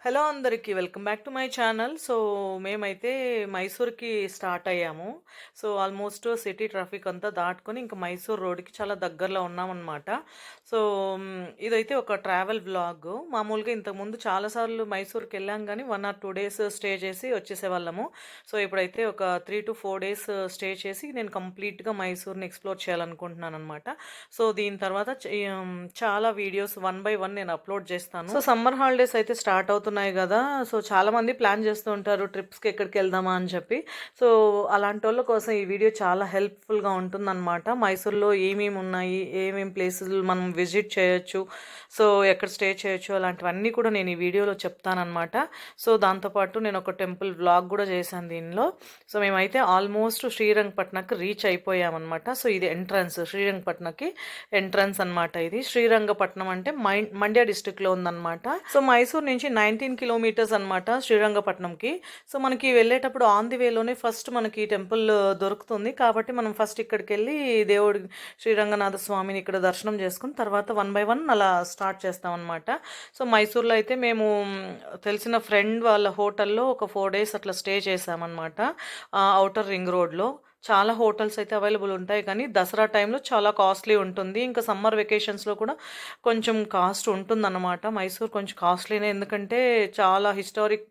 Hello అందరికీ welcome back to my channel. So మేమైతే మైసూర్‌కి start అయ్యాము. సో ఆల్మోస్ట్ సిటీ ట్రాఫిక్ అంతా దాటుకొని ఇంక మైసూర్ రోడ్‌కి చాలా దగ్గరలో ఉన్నామనమాట. సో ఇదైతే ఒక ట్రావెల్ వ్లాగ్. మామూలుగా ఇంతకుముందు చాలా సార్లు మైసూర్‌కెళ్ళాం గానీ 1 ఆర్ 2 డేస్ స్టే చేసి వచ్చేసేవాళ్ళము. సో ఇప్పుడైతే ఒక 3-4 డేస్ స్టే చేసి నేను కంప్లీట్‌గా మైసూర్‌ని ఎక్స్‌ప్లోర్ చేయాలనుకుంటున్నాననమాట. సో దీని తర్వాత చాలా వీడియోస్ వన్ బై వన్ నేను అప్‌లోడ్ చేస్తాను. సో సమ్మర్ హాలిడేస్ అయితే స్టార్ట్ అవుతున్నాయి గదా! సో చాలామంది ప్లాన్ చేస్తూ ఉంటారు ట్రిప్స్‌కి ఎక్కడికెళ్దామా అని చెప్పి. సో అలాంటోళ్ళ కోసం ఈ వీడియో చాలా హెల్ప్‌ఫుల్‌గా ఉంటుందనమాట. మైసూర్‌లో ఏమేమి ఉన్నాయి, ఏమేం ప్లేసులు మనం విజిట్ చేయొచ్చు, సో ఎక్కడ స్టే చేయొచ్చు అలాంటివన్నీ కూడా నేను ఈ వీడియోలో చెప్తాననమాట. సో దాంతో పాటు నేను ఒక టెంపుల్ వ్లాగ్ గూడా చేశాను దీనిలో. సో మేమైతే ఆల్మోస్ట్ శ్రీరంగపట్నకి రీచ్ అయిపోయామనమాట. సో ఇది ఎంట్రన్స్ శ్రీరంగపట్నకి ఎంట్రన్స్ అనమాట ఇది. శ్రీరంగపట్నం అంటే మండ్య డిస్ట్రిక్ట్‌లో ఉందనమాట. సో మైసూర్ నుంచి 19 కిలోమీటర్స్ అనమాట శ్రీరంగపట్నంకి. సో మనకి వెళ్ళేటప్పుడు ఆన్ ది వేలోనే ఫస్ట్ మనకి టెంపుల్ దొరుకుతుంది. కాబట్టి మనం ఫస్ట్ ఇక్కడికెళ్ళి దేవుడి శ్రీరంగనాథ స్వామిని ఇక్కడ దర్శనం చేసుకొని తర్వాత వన్ బై వన్ అలా స్టార్ట్ చేస్తామన్నమాట. సో మైసూర్‌లో అయితే మేము తెలిసిన ఫ్రెండ్ వాళ్ళ హోటల్‌లో ఒక 4 డేస్ అట్లా స్టే చేశామన్నమాట. ఔటర్ రింగ్ రోడ్‌లో. చాలా హోటల్స్ అయితే అవైలబుల్ ఉంటాయి కానీ దసరా టైంలో చాలా కాస్ట్లీ ఉంటుంది. ఇంకా సమ్మర్ వెకేషన్స్‌లో కూడా కొంచెం కాస్ట్ ఉంటుందన్నమాట. మైసూర్ కొంచెం కాస్ట్లీనే, ఎందుకంటే చాలా హిస్టారికల్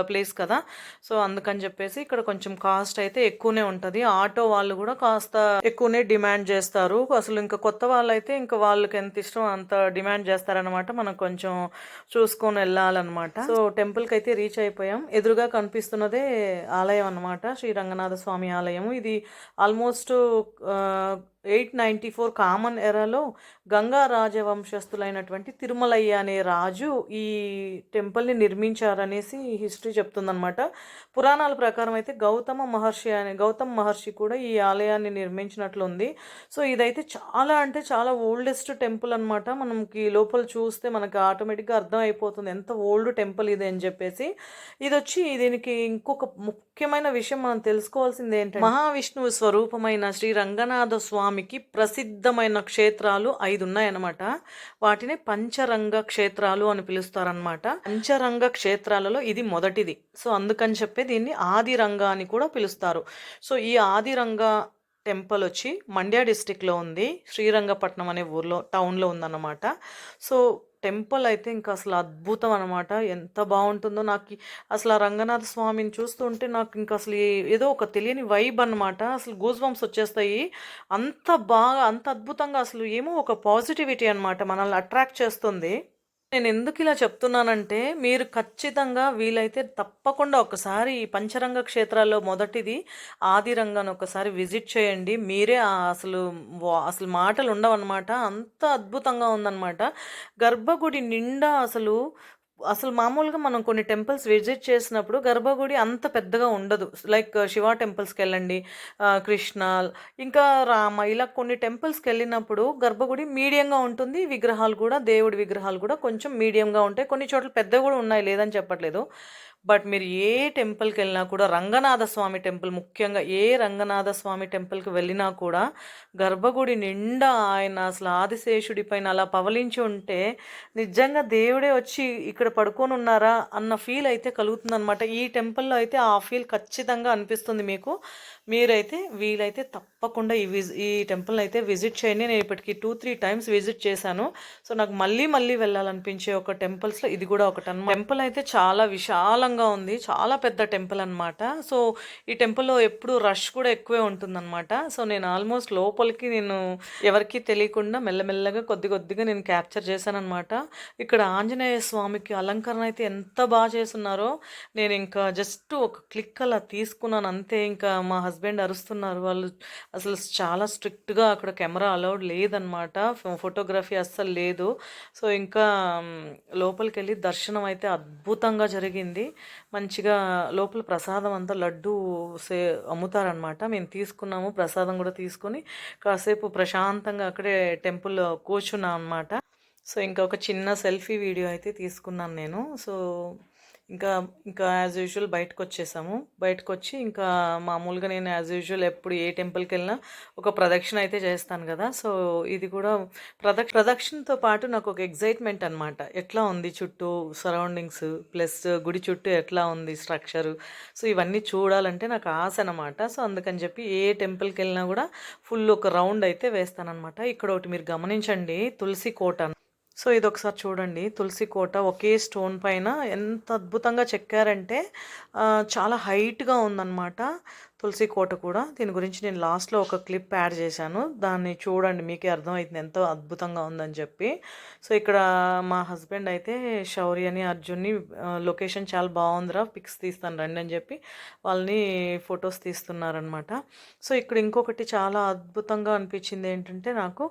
ప్లేస్ కదా! సో అందుకని చెప్పేసి ఇక్కడ కొంచెం కాస్ట్ అయితే ఎక్కువనే ఉంటది. ఆటో వాళ్ళు కూడా కాస్త ఎక్కువనే డిమాండ్ చేస్తారు. అసలు ఇంకా కొత్త వాళ్ళైతే ఇంకా వాళ్ళకి ఎంత ఇష్టం అంత డిమాండ్ చేస్తారనమాట. మనం కొంచెం చూసుకొని వెళ్ళాలన్నమాట. సో టెంపుల్‌కి అయితే రీచ్ అయిపోయాం. ఎదురుగా కనిపిస్తున్నదే ఆలయం అన్నమాట. శ్రీ రంగనాథ స్వామి ఆలయము. ఇది ఆల్మోస్ట్ ఆహ్, 894 కామన్ ఎరాలో గంగా రాజవంశస్థులైనటువంటి తిరుమలయ్య అనే రాజు ఈ టెంపుల్ని నిర్మించారనేసి హిస్టరీ చెప్తుందనమాట. పురాణాల ప్రకారం అయితే గౌతమ్ మహర్షి కూడా ఈ ఆలయాన్ని నిర్మించినట్లుంది. సో ఇదైతే చాలా అంటే చాలా ఓల్డెస్ట్ టెంపుల్ అనమాట. మనకి లోపల చూస్తే మనకి ఆటోమేటిక్గా అర్థం అయిపోతుంది ఎంత ఓల్డ్ టెంపుల్ ఇది అని చెప్పేసి. దీనికి ఇంకొక ముఖ్యమైన విషయం మనం తెలుసుకోవాల్సింది ఏంటంటే మహావిష్ణువు స్వరూపమైన శ్రీ రంగనాథ స్వామికి ప్రసిద్ధమైన క్షేత్రాలు 5 ఉన్నాయన్నమాట. వాటిని పంచరంగ క్షేత్రాలు అని పిలుస్తారనమాట. పంచరంగ క్షేత్రాలలో ఇది మొదటిది. సో అందుకని చెప్పి దీన్ని ఆదిరంగ అని కూడా పిలుస్తారు. సో ఈ ఆదిరంగ టెంపుల్ వచ్చి మండ్య డిస్టిక్లో ఉంది. శ్రీరంగపట్నం అనే టౌన్లో ఉందన్నమాట. సో టెంపుల్ అయితే ఇంకా అసలు అద్భుతం అనమాట. ఎంత బాగుంటుందో నాకు అసలు ఆ రంగనాథ స్వామిని చూస్తుంటే నాకు ఇంకా అసలు ఏదో ఒక తెలియని వైబ్ అనమాట. అసలు గూస్ బంప్స్ వచ్చేస్తాయి. అంత బాగా అంత అద్భుతంగా అసలు ఏమో ఒక పాజిటివిటీ అనమాట మనల్ని అట్రాక్ట్ చేస్తుంది. నేను ఎందుకు ఇలా చెప్తున్నానంటే మీరు ఖచ్చితంగా వీలైతే తప్పకుండా ఒకసారి ఈ పంచరంగ క్షేత్రాల్లో మొదటిది ఆదిరంగాన్ని ఒకసారి విజిట్ చేయండి. మీరే అసలు మాటలు ఉండవన్నమాట. అంత అద్భుతంగా ఉందన్నమాట. గర్భగుడి నిండా అసలు అసలు మామూలుగా మనం కొన్ని టెంపుల్స్ విజిట్ చేసినప్పుడు గర్భగుడి అంత పెద్దగా ఉండదు. లైక్ శివ టెంపుల్స్‌కెళ్ళండి, కృష్ణ, ఇంకా రామ, ఇలా కొన్ని టెంపుల్స్‌కెళ్ళినప్పుడు గర్భగుడి మీడియంగా ఉంటుంది. విగ్రహాలు కూడా దేవుడి విగ్రహాలు కూడా కొంచెం మీడియంగా ఉంటాయి. కొన్ని చోట్ల పెద్దవి కూడా ఉన్నాయి, లేదని చెప్పట్లేదు. బట్ మీరు ఏ టెంపుల్‌కెళ్ళినా కూడా రంగనాథ స్వామి టెంపుల్, ముఖ్యంగా ఏ రంగనాథ స్వామి టెంపుల్‌కి వెళ్ళినా కూడా గర్భగుడి నిండా ఆయన అసలు ఆదిశేషుడి పైన అలా పవలించి ఉంటే నిజంగా దేవుడే వచ్చి ఇక్కడ పడుకోనున్నారా అన్న ఫీల్ అయితే కలుగుతుందనమాట. ఈ టెంపుల్‌లో అయితే ఆ ఫీల్ ఖచ్చితంగా అనిపిస్తుంది మీకు. మీరైతే వీలైతే తప్పకుండా ఈ టెంపుల్‌ని అయితే విజిట్ చేయండి. నేను ఇప్పటికి 2-3 టైమ్స్ విజిట్ చేశాను. సో నాకు మళ్ళీ మళ్ళీ వెళ్ళాలనిపించే ఒక టెంపుల్స్‌లో ఇది కూడా ఒకటన్నమాట. టెంపుల్ అయితే చాలా విశాలంగా ఉంది. చాలా పెద్ద టెంపుల్ అనమాట. సో ఈ టెంపుల్‌లో ఎప్పుడు రష్ కూడా ఎక్కువే ఉంటుందన్నమాట. సో నేను ఆల్మోస్ట్ లోపలికి ఎవరికీ తెలియకుండా మెల్లమెల్లగా కొద్దిగా నేను క్యాప్చర్ చేశాననమాట. ఇక్కడ ఆంజనేయ స్వామికి అలంకరణ అయితే ఎంత బాగా చేసున్నారో నేను ఇంకా జస్ట్ ఒక క్లిక్ అలా తీసుకున్నాను అంతే. ఇంకా మా హస్బెండ్ అరుస్తున్నారు. వాళ్ళు అసలు చాలా స్ట్రిక్ట్‌గా అక్కడ కెమెరా అలౌడ్ లేదనమాట. ఫోటోగ్రఫీ అస్సలు లేదు. సో ఇంకా లోపలికెళ్ళి దర్శనం అయితే అద్భుతంగా జరిగింది. మంచిగా లోపల ప్రసాదం అంతా లడ్డు అమ్ముతారనమాట. మేము తీసుకున్నాము, ప్రసాదం కూడా తీసుకొని కాసేపు ప్రశాంతంగా అక్కడే టెంపుల్‌లో కూర్చున్నాం అనమాట. సో ఇంకా ఒక చిన్న సెల్ఫీ వీడియో అయితే తీసుకున్నాను నేను. సో ఇంకా ఇంకా యాజ్ యూజువల్ బయటకొచ్చేసాము. బయటకొచ్చి ఇంకా మామూలుగా నేను యాజ్ యూజువల్ ఎప్పుడు ఏ టెంపుల్‌కెళ్ళినా ఒక ప్రదక్షిణ అయితే చేస్తాను గదా! సో, ఇది కూడా ప్రదక్షిణతో పాటు నాకొక ఎక్సైట్‌మెంట్ అనమాట. ఎట్లా ఉంది చుట్టూ సరౌండింగ్స్ ప్లస్ గుడి చుట్టూ ఎట్లా ఉంది స్ట్రక్చరు. సో, ఇవన్నీ చూడాలంటే నాకు ఆశ అనమాట. సో, అందుకని చెప్పి ఏ టెంపుల్‌కెళ్ళినా గూడా ఫుల్ ఒక రౌండ్ అయితే వేస్తాననమాట. ఇక్కడ ఒకటి మీరు గమనించండి, తులసి కోట. సో, ఇదొకసారి చూడండి. తులసి కోట ఒకే స్టోన్ పైన ఎంత అద్భుతంగా చెక్కారంటే చాలా హైట్‌గా ఉందనమాట తులసి కోట కూడా. దీని గురించి నేను లాస్ట్‌లో ఒక క్లిప్ యాడ్ చేశాను. దాన్ని చూడండి, మీకే అర్థమవుతుంది ఎంతో అద్భుతంగా ఉందని చెప్పి. సో, ఇక్కడ మా హస్బెండ్ అయితే శౌర్యని, అర్జున్‌ని లొకేషన్ చాలా బావుందిరా, పిక్స్ తీస్తాను రండి అని చెప్పి వాళ్ళని ఫొటోస్ తీస్తున్నారనమాట. సో, ఇక్కడ ఇంకొకటి చాలా అద్భుతంగా అనిపించింది ఏంటంటే నాకు,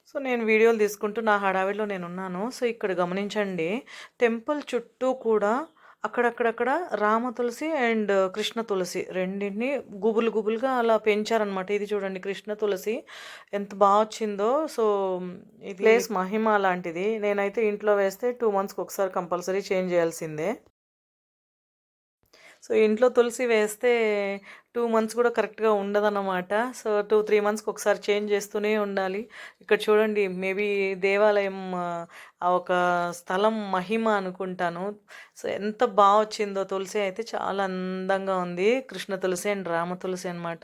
సో, నేను వీడియోలు తీసుకుంటూ నా హడావిడిలో నేనున్నాను. సో, ఇక్కడ గమనించండి, టెంపుల్ చుట్టూ కూడా అక్కడక్కడక్కడ రామ తులసి అండ్ కృష్ణ తులసి రెండిటిని గుబులు గుబులుగా అలా పెంచారనమాట. ఇది చూడండి, కృష్ణ తులసి ఎంత వచ్చిందో. సో, ఈ ప్లేస్ మహిమ అలాంటిది. నేనైతే ఇంట్లో వేస్తే 2 మంత్స్‌కి ఒకసారి కంపల్సరీ చేంజ్ చేయాల్సిందే. సో, ఇంట్లో తులసి వేస్తే 2 మంత్స్ కూడా కరెక్ట్‌గా ఉండదన్నమాట. సో, 2, 3 మంత్స్‌కి ఒకసారి చేంజ్ చేస్తూనే ఉండాలి. ఇక్కడ చూడండి, మేబీ దేవాలయం ఆ ఒక స్థలం మహిమ అనుకుంటాను. సో, ఎంత వచ్చిందో తులసి అయితే చాలా అందంగా ఉంది. కృష్ణ తులసి అండ్ రామ తులసి అనమాట.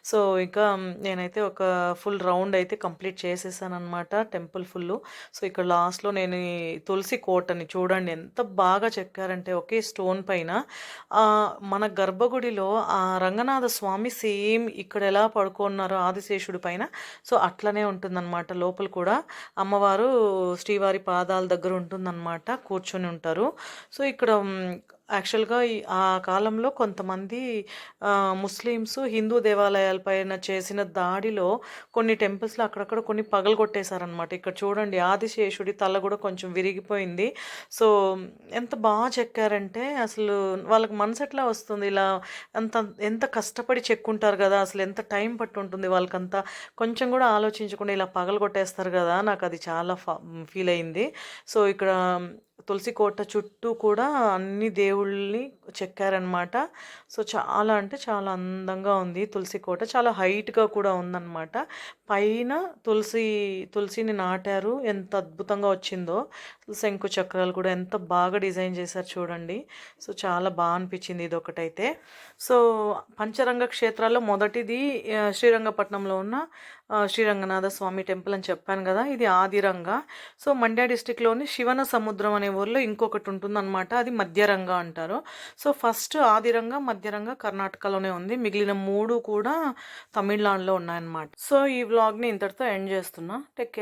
సో, ఇంకా నేనైతే ఒక ఫుల్ రౌండ్ అయితే కంప్లీట్ చేసేసాననమాట టెంపుల్ ఫుల్లు. సో, ఇక్కడ లాస్ట్‌లో నేను ఈ తులసి కోటని చూడండి ఎంత బాగా చెక్కారంటే ఒకే స్టోన్ పైన మన గర్భగుడిలో ఆ రంగనాథ స్వామి సేమ్ ఇక్కడ ఎలా పడుకున్నారో ఆదిశేషుడి పైన, సో అట్లనే ఉంటుందన్నమాట. లోపల కూడా అమ్మవారు శ్రీవారి పాదాల దగ్గర ఉంటుందన్నమాట, కూర్చొని ఉంటారు. సో ఇక్కడ యాక్చువల్‌గా ఆ కాలంలో కొంతమంది ముస్లిమ్స్ హిందూ దేవాలయాల పైన చేసిన దాడిలో కొన్ని టెంపుల్స్‌లో అక్కడక్కడ కొన్ని పగలగొట్టేశారనమాట. ఇక్కడ చూడండి, ఆదిశేషుడి తల కూడా కొంచెం విరిగిపోయింది. సో ఎంత చెక్కారంటే అసలు వాళ్ళకి మనసు ఎట్లా వస్తుంది, ఇలా అంత ఎంత కష్టపడి చెక్కుంటారు కదా! అసలు ఎంత టైం పట్టుంటుంది వాళ్ళకంతా. కొంచెం కూడా ఆలోచించకుండా ఇలా పగలగొట్టేస్తారు కదా! నాకది చాలా ఫీల్ అయింది. సో ఇక్కడ తులసి కోట చుట్టూ కూడా అన్ని దేవుళ్ళని చెక్కారనమాట. సో చాలా అంటే చాలా అందంగా ఉంది తులసి కోట. చాలా హైట్‌గా కూడా ఉందన్నమాట. పైన తులసిని నాటారు. ఎంత అద్భుతంగా వచ్చిందో. శంకు చక్రాలు కూడా ఎంత బాగా డిజైన్ చేశారు చూడండి. సో చాలా అనిపించింది ఇదొకటైతే. సో పంచరంగ క్షేత్రాల్లో మొదటిది శ్రీరంగపట్నంలో ఉన్న శ్రీరంగనాథ స్వామి టెంపుల్ అని చెప్పాను కదా, ఇది ఆదిరంగ. సో మండ్య డిస్టిక్లోని శివన సముద్రం అనే ఊర్లో ఇంకొకటి ఉంటుందన్నమాట, అది మధ్యరంగ అంటారు. సో ఫస్ట్ ఆదిరంగ, మధ్యరంగ కర్ణాటకలోనే ఉంది. మిగిలిన 3 కూడా తమిళనాడులో ఉన్నాయన్నమాట. సో ఈ వ్లాగ్ని ఇంతటితో ఎండ్ చేస్తున్నా. Take care.